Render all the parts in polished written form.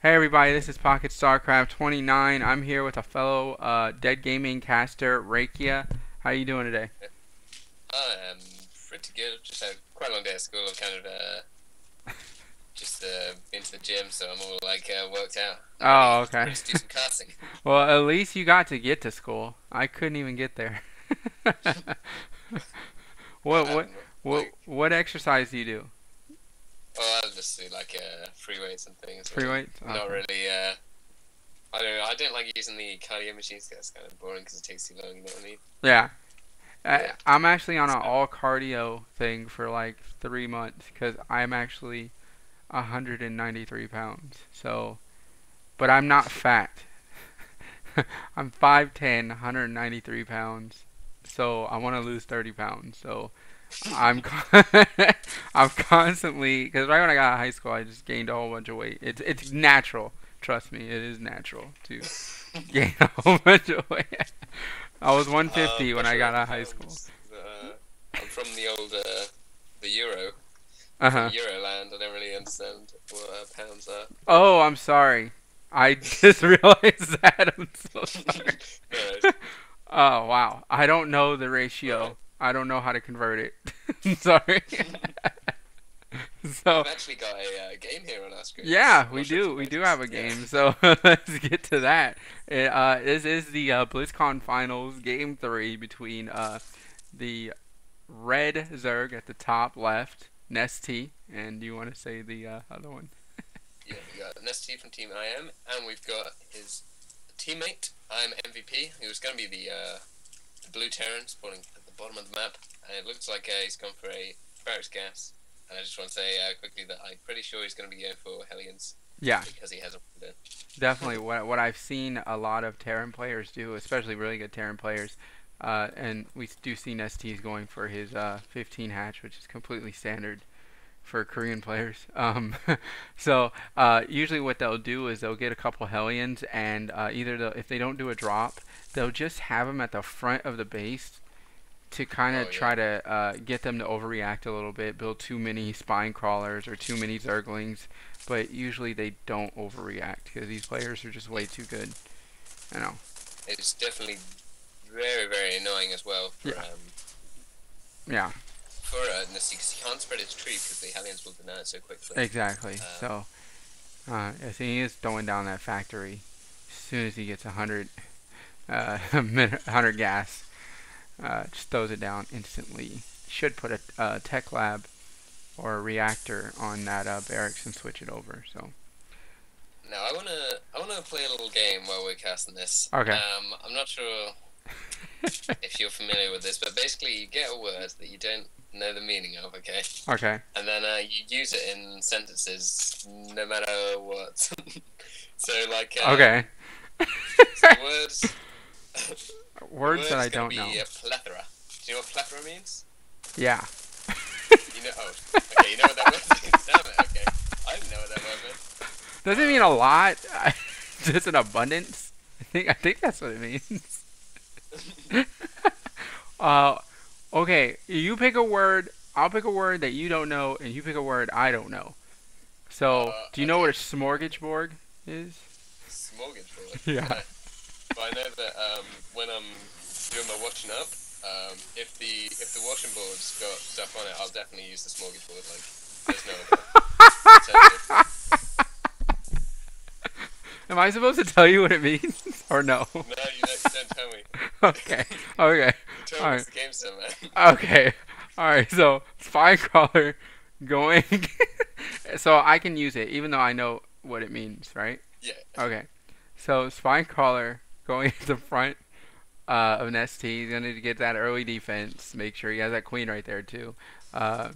Hey everybody, this is Pocket StarCraft 29. I'm here with a fellow Dead Gaming caster, Rakia. How you doing today? I am pretty good. I've just had quite a long day at school. I've kind of just been to the gym, so I'm all like worked out. Oh, Ready, okay. ready to do some casting. Well, at least you got to get to school. I couldn't even get there. That What what happened. what Like, what exercise do you do? oh, I'll just do like free weights and things. Free Really. weights? Not Okay. really. I don't know. I don't like using the cardio machines. 'Cause that's kind of boring because it takes too long. You know what I mean? Yeah. Yeah. I'm actually on an So, all cardio thing for like 3 months because I'm actually 193 pounds. So, but I'm not fat. I'm 5'10", 193 pounds. So I want to lose 30 pounds. So I'm I'm constantly, because right when I got out of high school, I just gained a whole bunch of weight. It's natural. Trust me, it is natural to gain a whole bunch of weight. I was 150 when I Pressure got on out of high school. pounds. I'm from the old the Euro. I'm from Uh-huh. Euroland. I don't really understand what pounds are. Oh, I'm sorry. I just realized that. I'm so sorry. No worries. Oh, wow. I don't know the Alright. ratio. I don't know how to convert it. Sorry. So, We've actually got a game here on our screens. yeah, I'm we not sure if do. you We do have a noticed. Yeah. game. So, let's get to that. This is the Blizzcon Finals Game 3 between the red Zerg at the top left, Nestea, and do you want to say the other one? Yeah, we got Nestea from Team IM, and we've got his teammate, I'm MVP, who's going to be the blue Terran spawning at the bottom of the map. And it looks like he's gone for a Barracks Gas. And I just want to say quickly that I'm pretty sure he's going to be going for Hellions Yeah, because he has a window. definitely. What I've seen a lot of Terran players do, especially really good Terran players, and we do see Nestee's going for his 15 hatch, which is completely standard for Korean players. So usually what they'll do is they'll get a couple Hellions, and either if they don't do a drop, they'll just have them at the front of the base to kind of Oh, yeah. try to get them to overreact a little bit, build too many spine crawlers or too many zerglings, but usually they don't overreact because these players are just way too good. I know. It's definitely very, very annoying as well Yeah. Yeah. for Nestea because he can't spread his tree because the Hellions will deny it so quickly. Exactly. Um, So I think he is throwing down that factory as soon as he gets 100 100 gas. Just throws it down instantly. Should put a tech lab or a reactor on that barracks and switch it over. So Now I wanna play a little game while we're casting this. okay. I'm not sure if you're familiar with this, but basically you get a word that you don't know the meaning of, okay? Okay. And then you use it in sentences no matter what. So like Okay. so the words the Words that word's I gonna don't know. be plethora. Do you know what plethora means? Yeah. You know okay, you know what that word means? Damn it, okay. I didn't know what that word meant. Doesn't mean a lot. Just an abundance. I think that's what it means. uh, okay. You pick a word. I'll pick a word that you don't know, and you pick a word I don't know. So, do you know what a Okay. smorgasbord is? Smorgasbord. Yeah. But I know that when I'm doing my washing up, if the washing board's got stuff on it, I'll definitely use the smorgasbord. Like, there's no alternative. Am I supposed to tell you what it means or no? No, you don't tell me. Okay. Okay. You tell All me right. what's the game still, man. Okay. All right. So spy crawler going. So I can use it even though I know what it means, right? Yeah. Okay. So spy crawler going to the front of Nestea. He's gonna get that early defense. Make sure he has that queen right there too. Uh,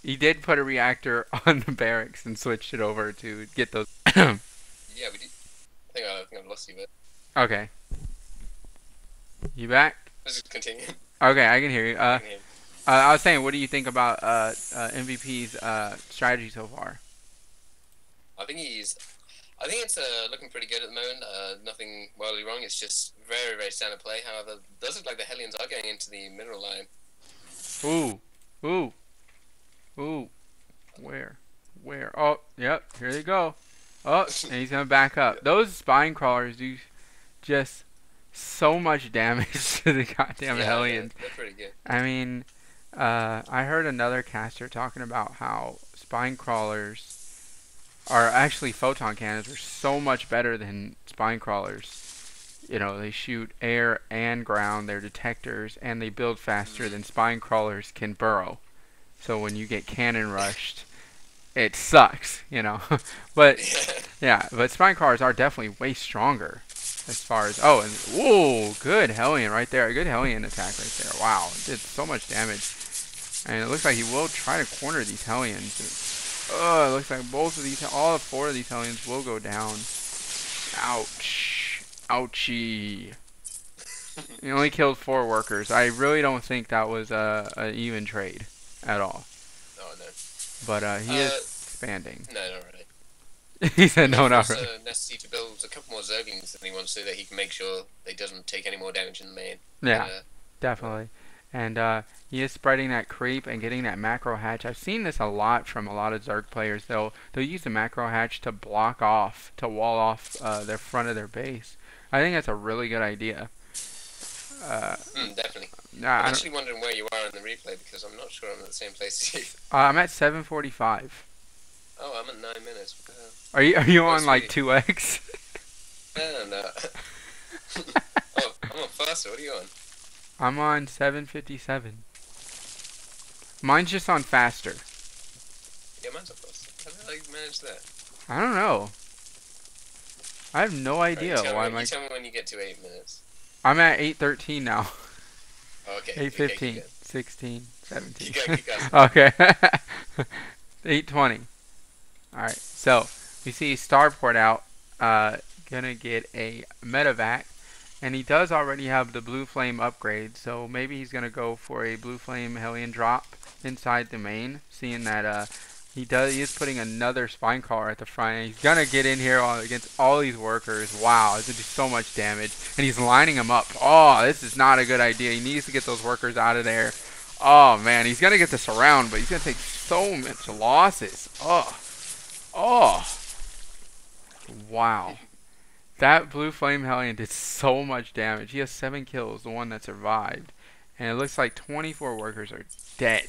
he did put a reactor on the barracks and switched it over to get those. Yeah, we did. I think I've lost you, but Okay. You back? let's just continue. Okay, I can hear you. I can hear. I was saying, what do you think about MVP's strategy so far? I think he's. I think it's looking pretty good at the moment. Nothing wildly wrong. It's just very, very standard play. However, it does look like the Hellions are going into the mineral line. Ooh, ooh, ooh. Where? Where? Oh, yep. Here they go. Oh, and he's gonna back up. Those spine crawlers do just so much damage to the goddamn Yeah, Hellions. they're pretty good. I mean, I heard another caster talking about how spine crawlers are actually photon cannons are so much better than spine crawlers. You know, they shoot air and ground, they're detectors, and they build faster than spine crawlers can burrow. So when you get cannon rushed, it sucks, you know. But yeah, but spine crawlers are definitely way stronger as far as and whoa, good Hellion right there, a good Hellion attack right there. Wow, it did so much damage, and it looks like he will try to corner these Hellions. Oh, it looks like all four of these Hellions will go down. Ouch, ouchie. He only killed 4 workers. I really don't think that was a even trade at all. Oh no. But he is expanding. No, not really. He said no, not really. Nestea to build a couple more Zerglings than he wants so that he can make sure they doesn't take any more damage in the main. Yeah, definitely. And he is spreading that creep and getting that macro hatch. I've seen this a lot from a lot of Zerg players. They'll use the macro hatch to block off, to wall off their front of their base. I think that's a really good idea. Definitely. I'm actually wondering where you are in the replay because I'm not sure I'm at the same place as you. I'm at 7:45. Oh, I'm at 9 minutes. Are you on like 2x? No. Oh, I'm on faster. What are you on? I'm on 7:57. Mine's just on faster. Yeah, mine's on faster. How did I manage that? I don't know. I have no idea why you tell me when you get to 8 minutes. I'm at 8:13 now. Oh, okay. 8:15, 16, 17. Keep going. Okay. 8:20. Alright, so we see Starport out, gonna get a medevac, and he does already have the Blue Flame upgrade, so maybe he's gonna go for a Blue Flame Hellion drop inside the main, seeing that he is putting another spine crawler at the front, and he's gonna get in here against all these workers. Wow, this is just so much damage, and he's lining them up. Oh, this is not a good idea. He needs to get those workers out of there. Oh man, he's gonna get the surround, but he's gonna take so much losses. Oh, wow. That Blue Flame Hellion did so much damage. He has 7 kills, the one that survived. And it looks like 24 workers are dead.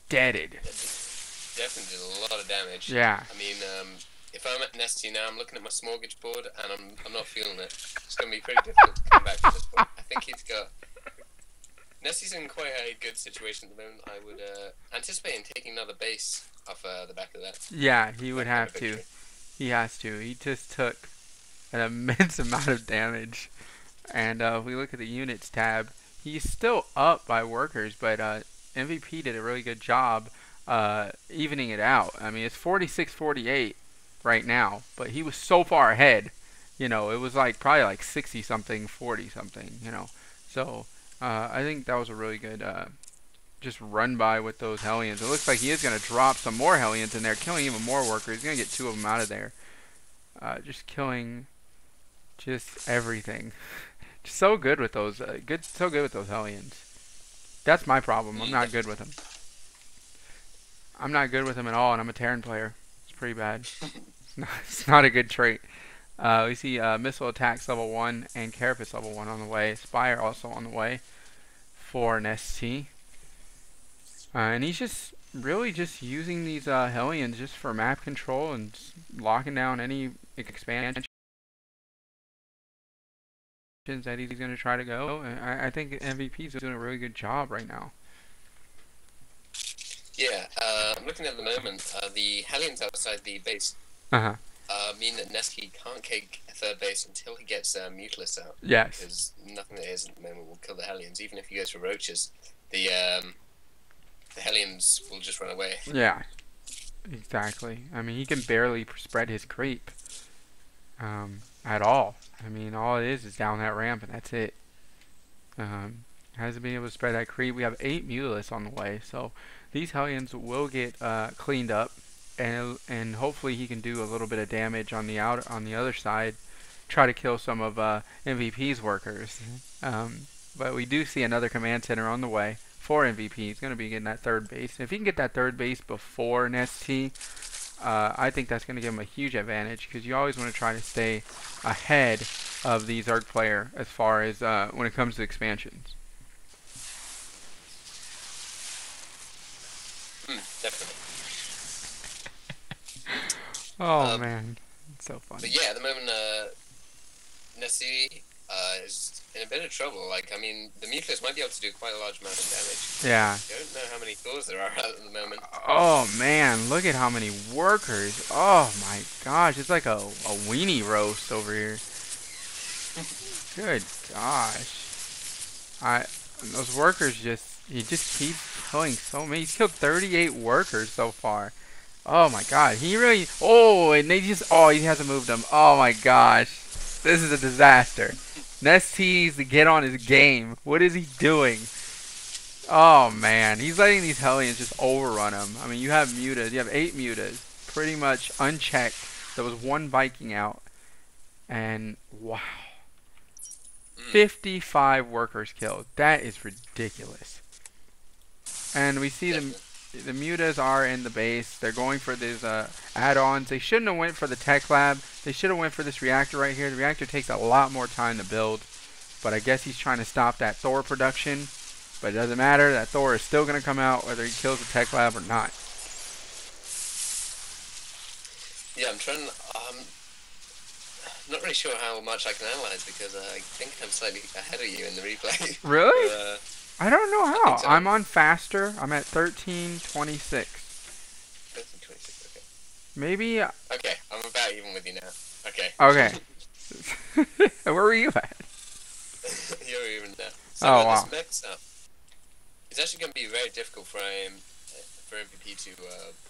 Deaded. Definitely did a lot of damage. Yeah. I mean, if I'm at Nestea now, I'm looking at my smorgasbord board, and I'm not feeling it. It's going to be pretty difficult to come back from this point. I think he's got... Nestea's in quite a good situation at the moment. I would anticipate taking another base off the back of that. Yeah, he would have to. He has to. He just took an immense amount of damage. And if we look at the units tab, he's still up by workers, but MVP did a really good job evening it out. I mean, it's 46-48 right now, but he was so far ahead. You know, it was like probably like 60-something, 40-something, you know. So I think that was a really good just run by with those Hellions. It looks like he is going to drop some more Hellions in there, killing even more workers. He's going to get 2 of them out of there. Just killing just everything. Just so good with those. So good with those Hellions. That's my problem. I'm not good with them. I'm not good with them at all, and I'm a Terran player. It's pretty bad. It's not a good trait. We see missile attacks level 1 and carapace level 1 on the way. Spire also on the way for Nestea. And he's just really just using these Hellions just for map control and locking down any expansions that he's going to try to go. And I think MVP is doing a really good job right now. Yeah, I'm looking at the moment. The Hellions outside the base mean that Nestea can't kick a third base until he gets Mutilus out. Yes. Because nothing that is at the moment will kill the Hellions. Even if he goes for Roaches, the Hellions will just run away. Yeah, exactly. I mean, he can barely spread his creep at all. I mean, all it is down that ramp, and that's it. Hasn't been able to spread that creep. We have 8 Mutilus on the way, so these Hellions will get cleaned up, and hopefully he can do a little bit of damage on the other side, try to kill some of MVP's workers. But we do see another command center on the way for MVP. He's going to be getting that third base. If he can get that third base before Nestea, I think that's going to give him a huge advantage because you always want to try to stay ahead of the Zerg player as far as when it comes to expansions. Definitely. Oh man, it's so funny. But yeah, at the moment, Nestea is in a bit of trouble. Like, I mean, the Mucilus might be able to do quite a large amount of damage. Yeah. I don't know how many Thors there are at the moment. Oh man, look at how many workers. Oh my gosh, it's like a weenie roast over here. Good gosh. Those workers he just keeps killing so many. He's killed 38 workers so far. Oh my god, he really, and he hasn't moved them. Oh my gosh, this is a disaster. Nestea needs to get on his game. What is he doing? Oh man, he's letting these Hellions just overrun him. I mean, you have mutas, you have 8 mutas, pretty much unchecked. There was 1 Viking out, and wow, 55 workers killed. That is ridiculous. And we see the mutas are in the base. They're going for these add-ons. They shouldn't have went for the tech lab. They should have went for this reactor right here. The reactor takes a lot more time to build, but I guess he's trying to stop that Thor production. But it doesn't matter. That Thor is still going to come out whether he kills the tech lab or not. Yeah, I'm trying. Not really sure how much I can analyze because I think I'm slightly ahead of you in the replay. Really? But, I don't know how. so. I'm on faster. I'm at 1326. 1326. Okay. Maybe. Okay, I'm about even with you now. Okay. Okay. Where were you at? You're even now. So Oh wow. this mix up, it's actually going to be very difficult for MVP to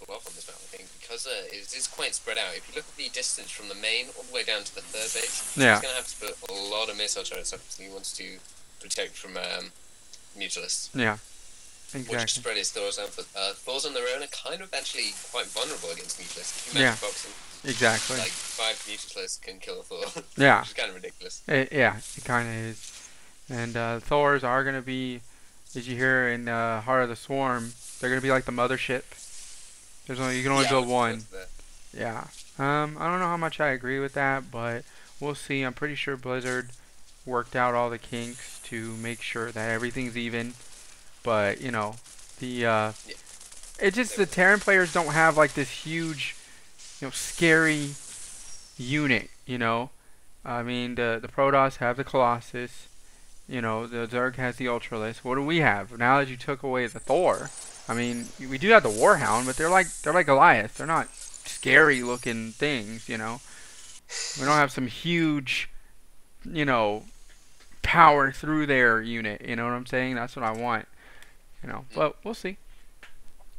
pull off on this map, I think, because it is quite spread out. If you look at the distance from the main all the way down to the third base, he's going to have to put a lot of missile turrets up because he wants to protect from Mutualists. Yeah, exactly. Which spread his Thors out. Thors on their own are kind of actually quite vulnerable against Mutualists. If you magic box them, exactly. like 5 Mutualists can kill a Thor. Yeah. Which is kind of ridiculous. It kind of is. And Thors are going to be, did you hear in Heart of the Swarm, they're going to be like the mothership. You can only build 1. Yeah. I don't know how much I agree with that, but we'll see. I'm pretty sure Blizzard worked out all the kinks to make sure that everything's even. But, you know, it's just the Terran players don't have like this huge, scary unit, I mean, the Protoss have the Colossus. The Zerg has the Ultralisk. What do we have? Now that you took away the Thor, I mean, we do have the Warhound, but they're like Goliath. They're not scary looking things, We don't have some huge, power through their unit. You know what I'm saying? That's what I want. But we'll see.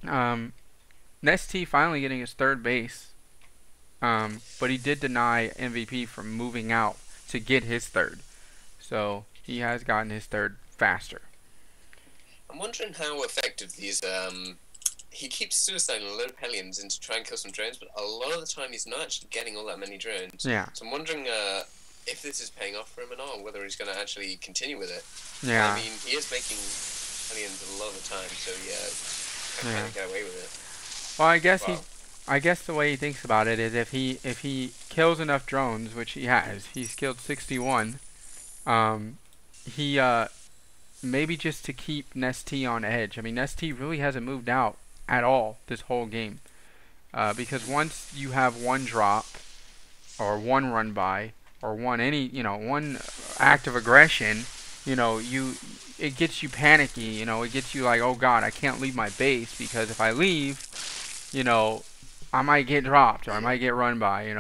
Nestea finally getting his 3rd base. But he did deny MVP from moving out to get his 3rd. So he has gotten his 3rd faster. I'm wondering how effective these, he keeps suiciding a lot of Hellions in to try and kill some drones, but a lot of the time he's not actually getting all that many drones. Yeah. So I'm wondering if this is paying off for him or not, or whether he's going to actually continue with it. Yeah. I mean, he is making Hellions a lot of the time, so yeah, kind of get away with it. Well, I guess the way he thinks about it is if he kills enough drones, which he has, he's killed 61. He maybe just to keep Nestea on edge. I mean, Nestea really hasn't moved out at all this whole game. Because once you have 1 drop, or 1 run by, or 1 act of aggression, it gets you panicky. It gets you like, oh god, I can't leave my base because if I leave, I might get dropped or I might get run by.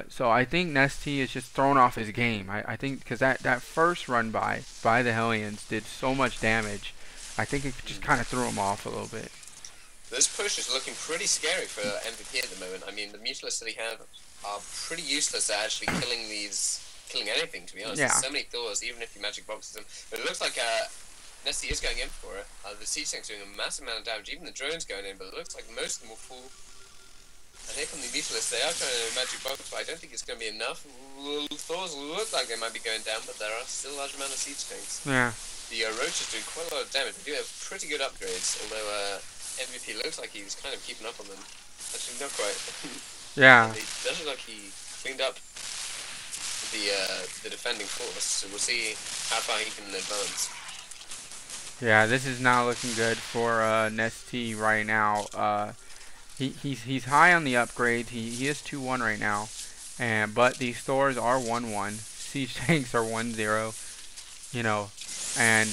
So I think Nestea is just thrown off his game. I think because that first run by the Hellions did so much damage. I think it just kind of threw him off a little bit. This push is looking pretty scary for MVP at the moment. I mean, the Mutualists that he have are pretty useless at actually killing anything, to be honest. Yeah. There's so many Thors, even if you magic boxes them. But it looks like Nestea is going in for it. The siege tank's doing a massive amount of damage. Even the drone's going in, but it looks like most of them will fall. And here come the Mutualists. They are trying to magic box, but I don't think it's going to be enough. Thors look like they might be going down, but there are still a large amount of siege tanks. Yeah. The Roach is doing quite a lot of damage. They do have pretty good upgrades, although MVP looks like he's kind of keeping up on them. Actually, not quite. Yeah. It does look like he cleaned up the defending force, so we'll see how far he can advance. Yeah, this is not looking good for Nestea right now. He's high on the upgrades. He is 2-1 right now, but these stores are 1-1. Siege tanks are 1-0. You know, and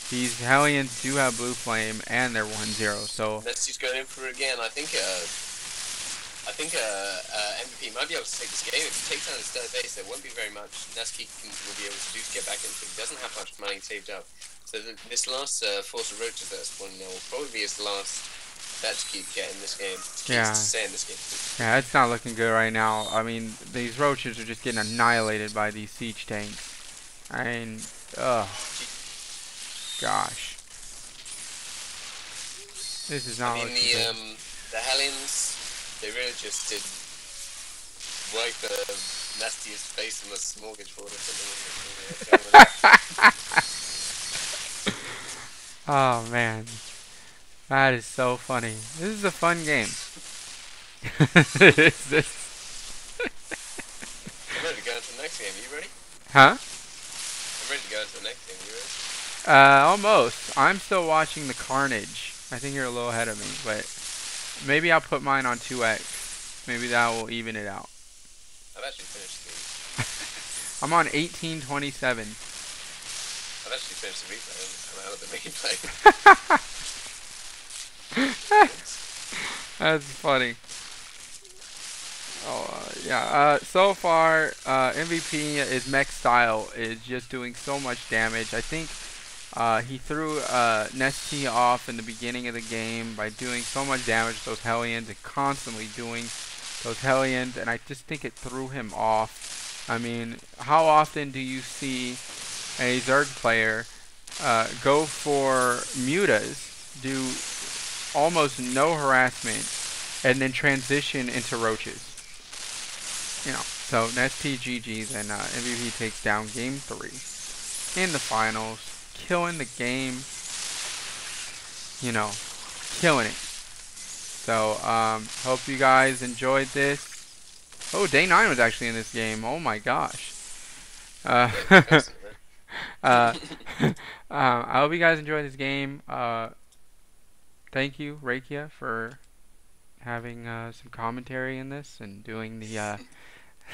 these Hellions do have blue flame and they're 1-0. So Nestea's going in for it again. I think MVP might be able to take this game. If he takes down his third base, there won't be very much Nestea will be able to do to get back into it. He doesn't have much money saved up. So this last force of roaches that's spawning now will probably be his last bet to keep getting this game. yeah, To stay in this game. yeah, it's not looking good right now. I mean, these roaches are just getting annihilated by these siege tanks. I mean, ugh, gosh, this is not looking good. The Hellions, they really just did wipe Nestea's face on this mortgage fraud or something. Oh man, that is so funny. This is a fun game. I'm ready to go into the next game. You ready? Huh? I'm ready to go into the next game. You ready? Almost. I'm still watching the Carnage. I think you're a little ahead of me, but maybe I'll put mine on 2x. Maybe that will even it out. I've actually finished the. I'm on 1827. I've actually finished the replay. I'm out of the replay. That's funny. Oh, yeah. So far, MVP is mech style is just doing so much damage. I think he threw Nestea off in the beginning of the game by doing so much damage to those Hellions and constantly doing those Hellions, and I just think it threw him off. I mean, how often do you see a Zerg player go for mutas, do almost no harassment, and then transition into roaches? You know, so Nestea GG's, and MVP takes down game 3 in the finals, killing the game, you know, killing it. So, hope you guys enjoyed this. Oh, day 9 was actually in this game. Oh my gosh. I hope you guys enjoyed this game. Thank you, Rakia, for having some commentary in this and doing the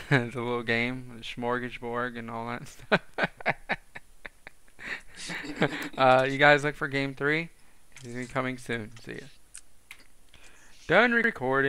the little game, the smorgasbord and all that stuff. You guys look for game 3. It's gonna be coming soon. See ya. Done recording.